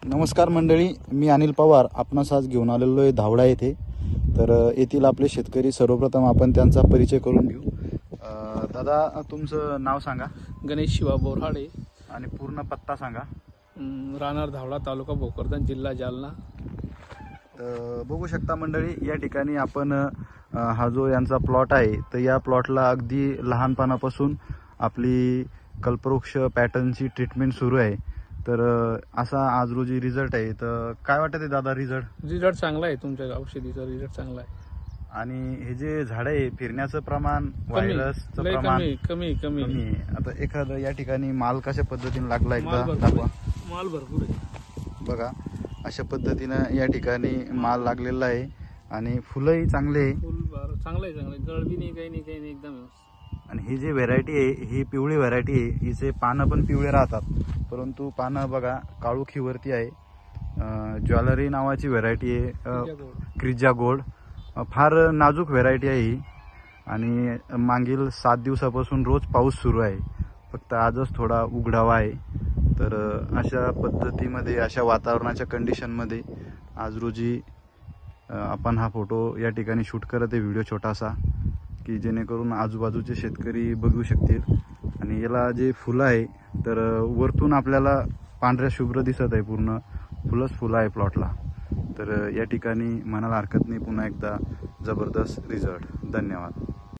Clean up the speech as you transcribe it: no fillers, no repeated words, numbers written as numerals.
नमस्कार मंडळी, मी अनिल पवार आपणास आज घेऊन आलेलो आहे धावडा येथे। तर येथील आपले शेतकरी सर्वप्रथम आपण त्यांचा परिचय करून घेऊ। दादा तुमचं नाव सांगा। गणेश शिवा बोरहाडे आणि पूर्ण पत्ता सांगा। राहणार धावडा, तालुका भोकरदन, जिल्हा जालना। बघू शकता मंडळी, या ठिकाणी आपण हा जो यांचा प्लॉट आहे तर या प्लॉटला अगदी लहानपणापासून आपली कल्पवृक्ष पॅटर्नची ट्रीटमेंट सुरू आहे। तर असा आज रोजी रिझल्ट आहे। तर काय वाटत आहे दादा रिझल्ट चांगला आहे, तुमच्या औषधीचा रिझल्ट चांगला आहे। आणि हे जे झाड आहे फिरण्याचं प्रमाण, व्हायरसचं प्रमाण कमी आहे। आता एखादं या ठिकाणी माल कशा पद्धतीने लागला एकदा दाखवा। माल भरपूर आहे बघा, अशा पद्धतीने या ठिकाणी माल लागलेला आहे आणि फुलंही चांगले आहे। फुल चांगलं आहे, गळबी नाही, काही नाही एकदम। आणि ही जी व्हेरायटी आहे ही पिवळी व्हेरायटी आहे। हिचे पानं पण पिवळे राहतात, परंतु पानं बघा काळोखीवरती आहे। ज्वेलरी नावाची व्हेरायटी आहे, क्रिजा गोल्ड। फार नाजूक व्हेरायटी आहे ही आणि मागील 7 दिवसापासून रोज पाऊस सुरू आहे, फक्त आजच थोडा उघडावा आहे। तर अशा पद्धतीमध्ये, अशा वातावरणाच्या कंडिशनमध्ये आज रोजी आपण हा फोटो या ठिकाणी शूट करत आहे, व्हिडिओ छोटासा, की जेणेकरून आजूबाजूचे शेतकरी बघू शकतील। आणि याला जे फुलं आहे तर वरतून आपल्याला पांढऱ्या शुभ्र दिसत आहे, पूर्ण फुलं आहे प्लॉटला। तर या ठिकाणी म्हणायला हरकत नाही, पुन्हा एकदा जबरदस्त रिझल्ट। धन्यवाद।